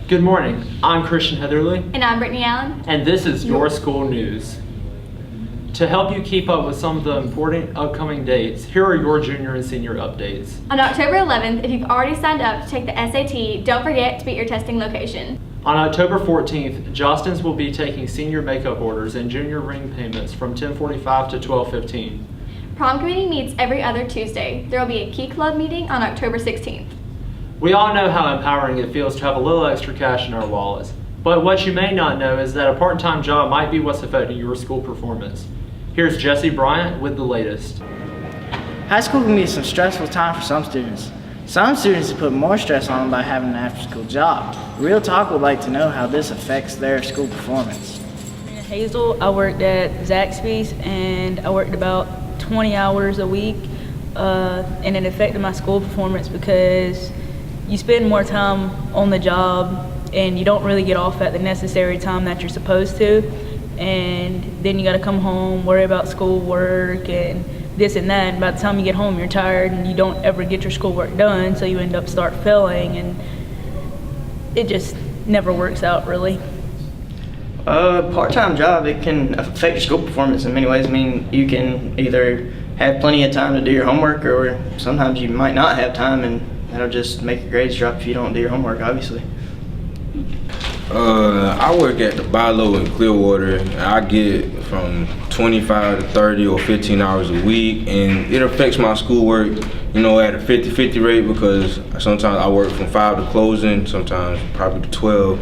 Good morning. I'm Christian Heatherly. And I'm Brittany Allen. And this is Your School News. To help you keep up with some of the important upcoming dates, here are your junior and senior updates. On October 11th, if you've already signed up to take the SAT, don't forget to be at your testing location. On October 14th, Jostens will be taking senior makeup orders and junior ring payments from 10:45 to 12:15. Prom committee meets every other Tuesday. There will be a Key Club meeting on October 16th. We all know how empowering it feels to have a little extra cash in our wallets. But what you may not know is that a part-time job might be what's affecting your school performance. Here's Jesse Bryant with the latest. High school can be some stressful time for some students. Some students put more stress on them by having an after-school job. Real Talk would like to know how this affects their school performance. In Hazel, I worked at Zaxby's and I worked about 20 hours a week, and it affected my school performance because you spend more time on the job and you don't really get off at the necessary time that you're supposed to, and then you got to come home, worry about schoolwork and this and that, and by the time you get home you're tired and you don't ever get your schoolwork done, so you end up start failing, and it just never works out really. Part-time job, it can affect your school performance in many ways. I mean, you can either have plenty of time to do your homework, or sometimes you might not have time, and that'll just make your grades drop if you don't do your homework, obviously. I work at the Bilo in Clearwater. I get from 25 to 30 or 15 hours a week, and it affects my schoolwork, you know, at a 50-50 rate, because sometimes I work from 5 to closing, sometimes probably to 12,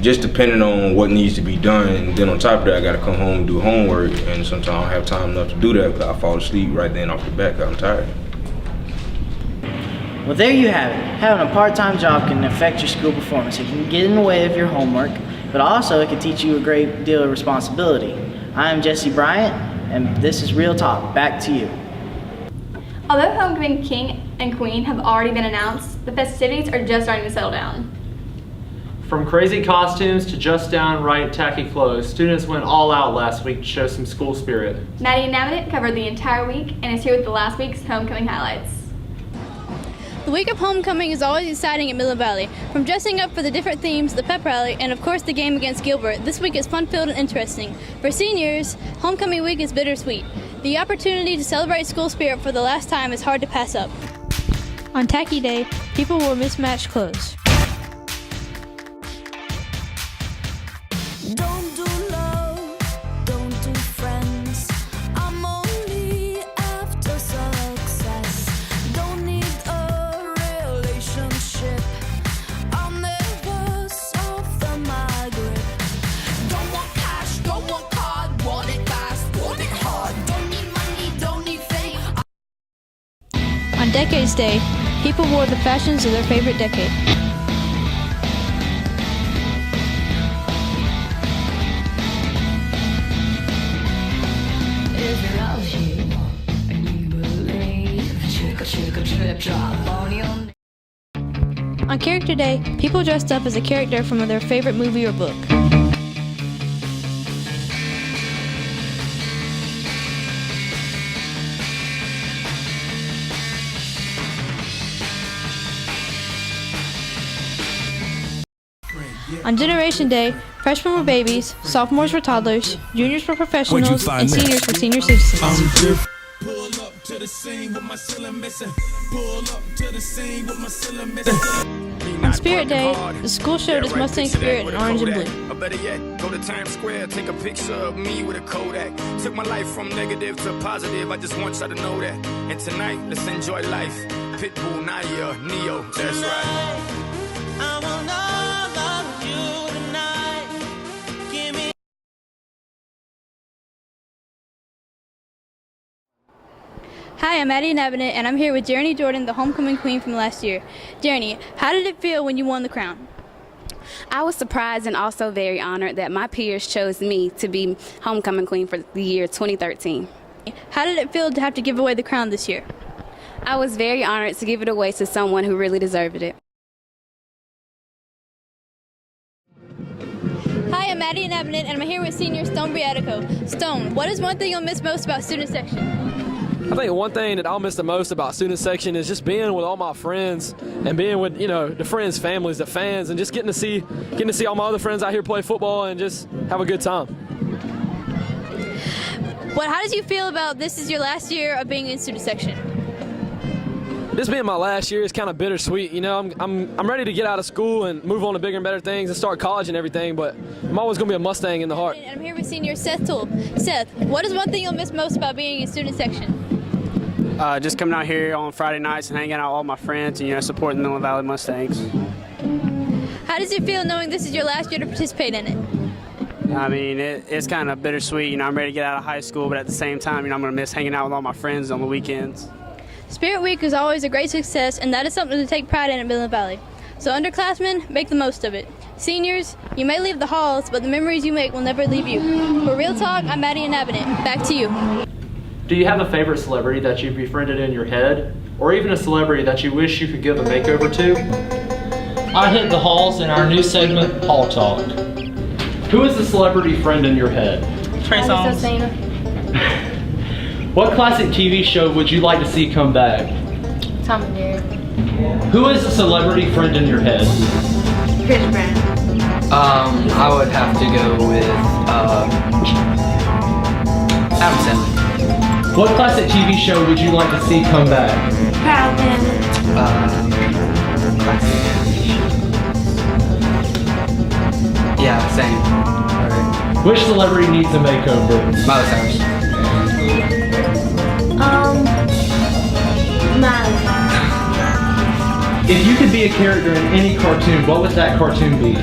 just depending on what needs to be done. And then on top of that, I gotta come home and do homework, and sometimes I don't have time enough to do that because I fall asleep right then off the bat because I'm tired. Well, there you have it. Having a part-time job can affect your school performance. It can get in the way of your homework, but also it can teach you a great deal of responsibility. I am Jesse Bryant, and this is Real Talk. Back to you. Although homecoming king and queen have already been announced, the festivities are just starting to settle down. From crazy costumes to just downright tacky clothes, students went all out last week to show some school spirit. Maddie Navidit covered the entire week and is here with the last week's homecoming highlights. The week of homecoming is always exciting at Midland Valley. From dressing up for the different themes, the pep rally, and of course the game against Gilbert, this week is fun-filled and interesting. For seniors, homecoming week is bittersweet. The opportunity to celebrate school spirit for the last time is hard to pass up. On tacky day, people wore mismatched clothes. Don't do love, don't do friends. I'm only after success. Don't need a relationship. I'll never soften my grip. Don't want cash, don't want card, want it fast, want it hard. Don't need money, don't need fame. On Decades Day, people wore the fashions of their favorite decade. On Character Day, people dressed up as a character from their favorite movie or book. On Generation Day, freshmen were babies, sophomores were toddlers, juniors were professionals, and seniors were senior citizens. Pull up to the scene with my ceiling missing. Pull up to the scene with my ceiling missing. On Spirit Day, the school showed its Mustang Spirit in orange and blue. Or better yet, go to Times Square, take a picture of me with a Kodak. Took my life from negative to positive, I just want y'all to know that. And tonight, let's enjoy life. Pitbull, Naya, Neo, that's right. I want all of you tonight. Give me. Hi, I'm Maddie Navidit, and I'm here with Jeremy Jordan, the homecoming queen from last year. Jeremy, how did it feel when you won the crown? I was surprised and also very honored that my peers chose me to be homecoming queen for the year 2013. How did it feel to have to give away the crown this year? I was very honored to give it away to someone who really deserved it. Hi, I'm Maddie Navidit, and I'm here with senior Stone Briatico. Stone, what is one thing you'll miss most about student section? I think one thing that I'll miss the most about student section is just being with all my friends and being with, you know, the friends' families, the fans, and just getting to see all my other friends out here play football and just have a good time. Well, how does you feel about this is your last year of being in student section? This being my last year is kind of bittersweet. You know, I'm ready to get out of school and move on to bigger and better things and start college and everything, but I'm always going to be a Mustang in the heart. And I'm here with senior Seth Toole. Seth, what is one thing you'll miss most about being in student section? Just coming out here on Friday nights and hanging out with all my friends and, you know, supporting the Midland Valley Mustangs. How does it feel knowing this is your last year to participate in it? I mean, it's kind of bittersweet. You know, I'm ready to get out of high school, but at the same time, you know, I'm going to miss hanging out with all my friends on the weekends. Spirit Week is always a great success, and that is something to take pride in at Midland Valley. So underclassmen, make the most of it. Seniors, you may leave the halls, but the memories you make will never leave you. For Real Talk, I'm Maddie Inhabitant. Back to you. Do you have a favorite celebrity that you've befriended in your head? Or even a celebrity that you wish you could give a makeover to? I hit the halls in our new segment, Hall Talk. Who is the celebrity friend in your head? Trey Songz. What classic TV show would you like to see come back? Tom and Jerry. Who is the celebrity friend in your head? Chris Brown. I would have to go with Adam Sandler. What classic TV show would you like to see come back? Proud Family. Yeah, same. Alright. Which celebrity needs a makeover? Miley Cyrus. Miley. If you could be a character in any cartoon, what would that cartoon be?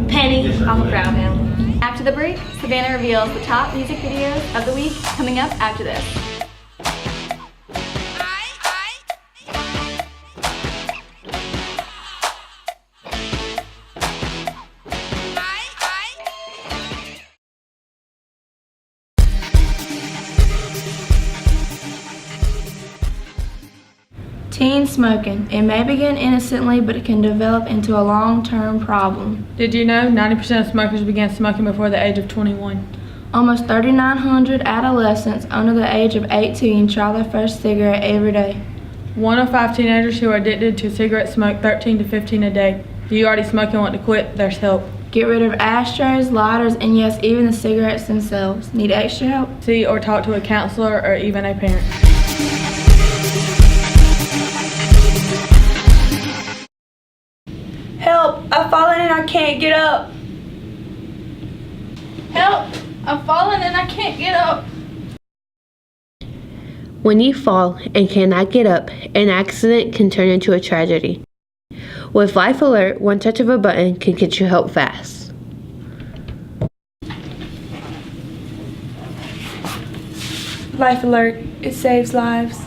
Penny. I'm a Proud Family. After the break, Savannah reveals the top music videos of the week coming up after this. Teen smoking. It may begin innocently, but it can develop into a long-term problem. Did you know 90% of smokers began smoking before the age of 21? Almost 3,900 adolescents under the age of 18 try their first cigarette every day. 1 of 5 teenagers who are addicted to cigarettes smoke 13 to 15 a day. If you already smoke and want to quit, there's help. Get rid of ashtrays, lighters, and yes, even the cigarettes themselves. Need extra help? See or talk to a counselor or even a parent. Help! I've fallen and I can't get up. Help! I've fallen and I can't get up. When you fall and cannot get up, an accident can turn into a tragedy. With Life Alert, one touch of a button can get you help fast. Life Alert. It saves lives.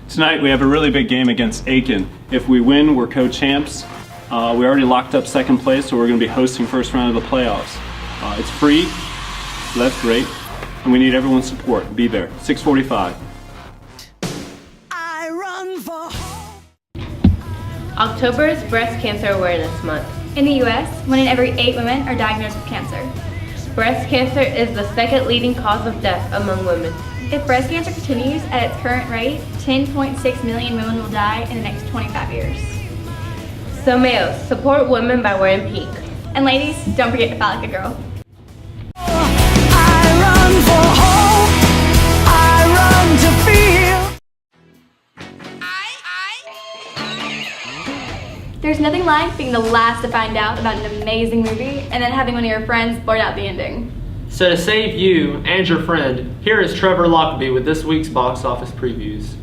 Tonight we have a really big game against Aiken. If we win, we're co-champs. We already locked up second place, so we're going to be hosting first round of the playoffs. It's free, so that's great, and we need everyone's support. Be there, 6:45. October is Breast Cancer Awareness Month. In the U.S., 1 in every 8 women are diagnosed with cancer. Breast cancer is the second leading cause of death among women. If breast cancer continues at its current rate, 10.6 million women will die in the next 25 years. So males, support women by wearing pink. And ladies, don't forget to feel like a girl. There's nothing like being the last to find out about an amazing movie and then having one of your friends blurt out the ending. So to save you and your friend, here is Trevor Lockaby with this week's box office previews.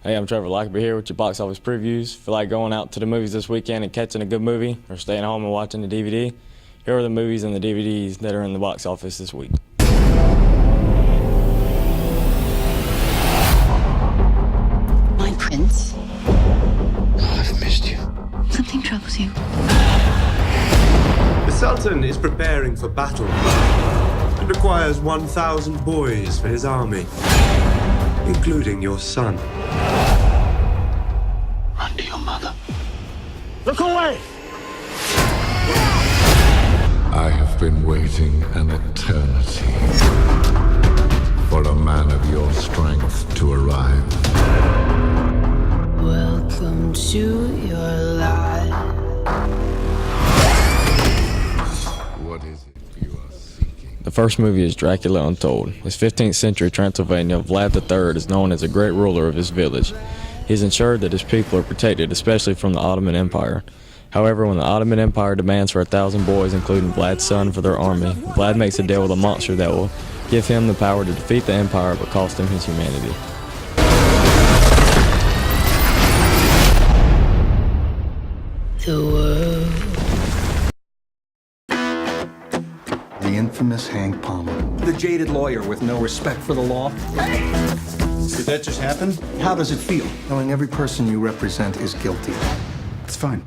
Hey, I'm Trevor Lockaby here with your box office previews. Feel like going out to the movies this weekend and catching a good movie, or staying home and watching the DVD? Here are the movies and the DVDs that are in the box office this week. My prince. Oh, I've missed you. Something troubles you. The Sultan is preparing for battle and requires 1,000 boys for his army. including your son. Run to your mother. Look away! I have been waiting an eternity for a man of your strength to arrive. Welcome to your life. What is it? The first movie is Dracula Untold. His 15th century Transylvania, Vlad III is known as a great ruler of his village. He has ensured that his people are protected, especially from the Ottoman Empire. However, when the Ottoman Empire demands for 1,000 boys, including Vlad's son, for their army, Vlad makes a deal with a monster that will give him the power to defeat the empire but cost him his humanity. The world. The infamous Hank Palmer. The jaded lawyer with no respect for the law. Did that just happen? How does it feel, knowing every person you represent is guilty? It's fine.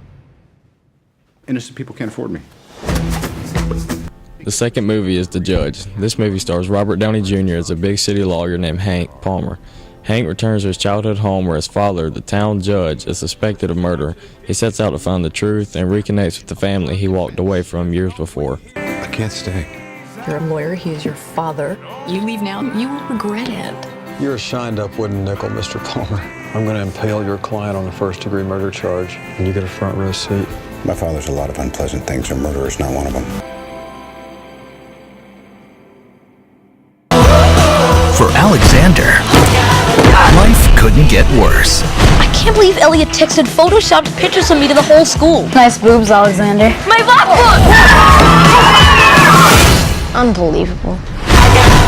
Innocent people can't afford me. The second movie is The Judge. This movie stars Robert Downey Jr. as a big city lawyer named Hank Palmer. Hank returns to his childhood home where his father, the town judge, is suspected of murder. He sets out to find the truth and reconnects with the family he walked away from years before. I can't stay. You're a lawyer, he is your father. You leave now, you will regret it. You're a shined-up wooden nickel, Mr. Palmer. I'm going to impale your client on a first-degree murder charge, and you get a front-row seat. My father's a lot of unpleasant things, and murder is not one of them. For Alexander, life couldn't get worse. I can't believe Elliot texted photoshopped pictures of me to the whole school. Nice boobs, Alexander. My black book! Unbelievable.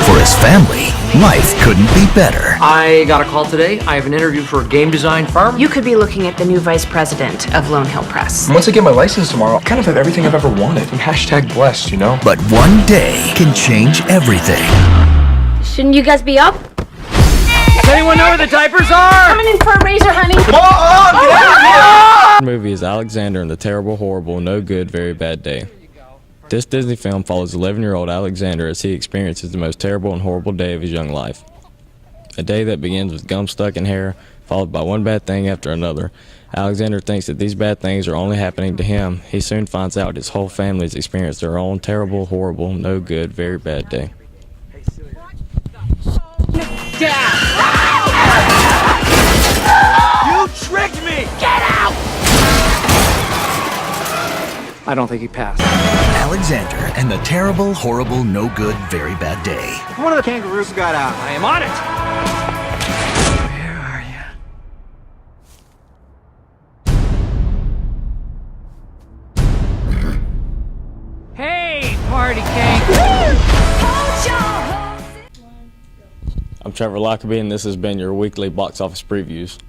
For his family, life couldn't be better. I got a call today. I have an interview for a game design firm. You could be looking at the new vice president of Lone Hill Press. Once I get my license tomorrow, I kind of have everything I've ever wanted. I'm hashtag blessed, you know? But one day can change everything. Shouldn't you guys be up? Does anyone know where the diapers are? Coming in for a razor, honey. The movie is Alexander and the Terrible, Horrible, No Good, Very Bad Day. This Disney film follows 11-year-old Alexander as he experiences the most terrible and horrible day of his young life. A day that begins with gum stuck in hair, followed by one bad thing after another. Alexander thinks that these bad things are only happening to him. He soon finds out his whole family has experienced their own terrible, horrible, no good, very bad day. Dad! You tricked me! Get out! I don't think he passed. Alexander and the Terrible, Horrible, No Good, Very Bad Day. One of the kangaroos got out. I am on it! Where are you? Hey, party cake! I'm Trevor Lockerbie, and this has been your weekly box office previews.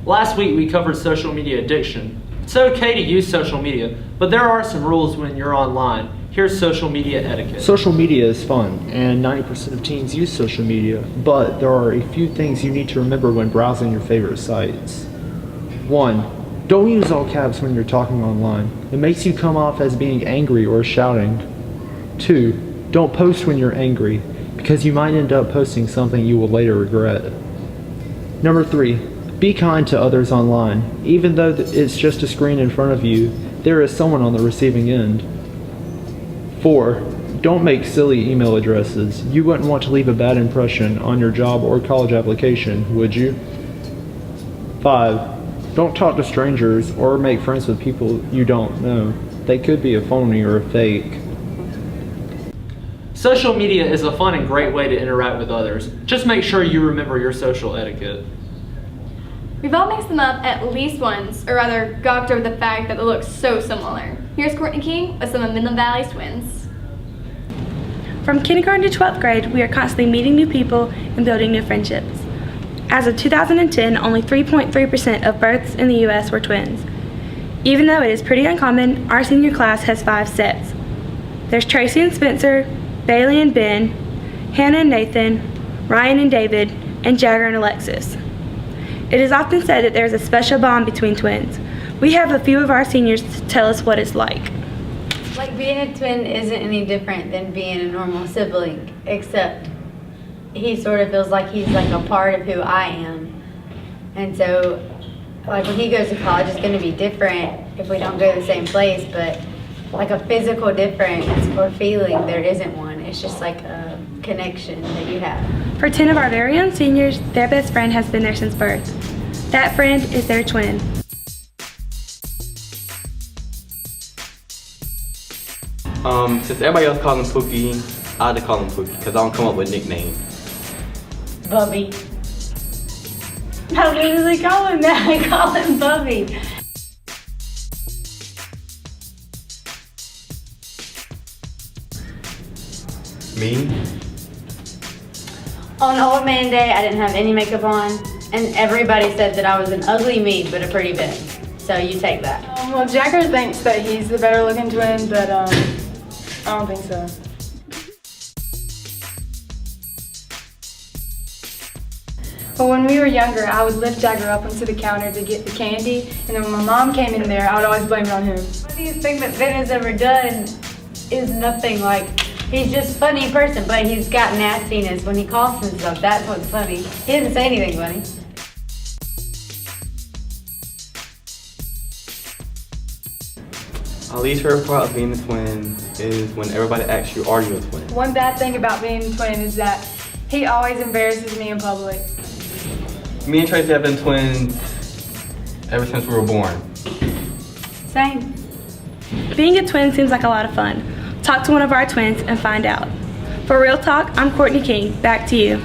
Last week we covered social media addiction. It's okay to use social media, but there are some rules when you're online. Here's social media etiquette. Social media is fun, and 90% of teens use social media, but there are a few things you need to remember when browsing your favorite sites. 1. Don't use all caps when you're talking online. It makes you come off as being angry or shouting. 2. Don't post when you're angry, because you might end up posting something you will later regret. Number 3. Be kind to others online. Even though it's just a screen in front of you, there is someone on the receiving end. 4. Don't make silly email addresses. You wouldn't want to leave a bad impression on your job or college application, would you? 5. Don't talk to strangers or make friends with people you don't know. They could be a phony or a fake. Social media is a fun and great way to interact with others. Just make sure you remember your social etiquette. We've all mixed them up at least once, or rather gawked over the fact that they look so similar. Here's Courtney King with some of Midland Valley's twins. From kindergarten to 12th grade, we are constantly meeting new people and building new friendships. As of 2010, only 3.3% of births in the U.S. were twins. Even though it is pretty uncommon, our senior class has 5 sets. There's Tracy and Spencer, Bailey and Ben, Hannah and Nathan, Ryan and David, and Jagger and Alexis. It is often said that there is a special bond between twins. We have a few of our seniors to tell us what it's like. Like being a twin isn't any different than being a normal sibling, except he sort of feels like he's like a part of who I am. And so, like when he goes to college, it's going to be different if we don't go to the same place, but like a physical difference or feeling, there isn't one. It's just like a connection that you have. For 10 of our very own seniors, their best friend has been there since birth. That friend is their twin. Since everybody else calls him Pookie, I had to call him Pookie because I don't come up with nicknames. Bubby. I literally call him that. I call him Bubby. Me? On Old Man Day, I didn't have any makeup on, and everybody said that I was an ugly me, but a pretty big. So you take that. Well, Jacker thinks that he's the better looking twin, but I don't think so. But when we were younger, I would lift Jagger up onto the counter to get the candy, and then when my mom came in there, I would always blame it on him. The funniest thing that Ben has ever done is nothing. Like, he's just a funny person, but he's got nastiness when he coughs and stuff. That's what's funny. He didn't say anything funny. My least favorite part of being a twin is when everybody asks you, are you a twin? One bad thing about being a twin is that he always embarrasses me in public. Me and Tracy have been twins ever since we were born. Same. Being a twin seems like a lot of fun. Talk to one of our twins and find out. For Real Talk, I'm Courtney King. Back to you.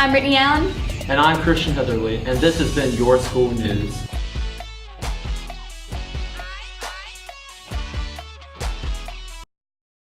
I'm Brittany Allen. And I'm Christian Heatherly, and this has been Your School News.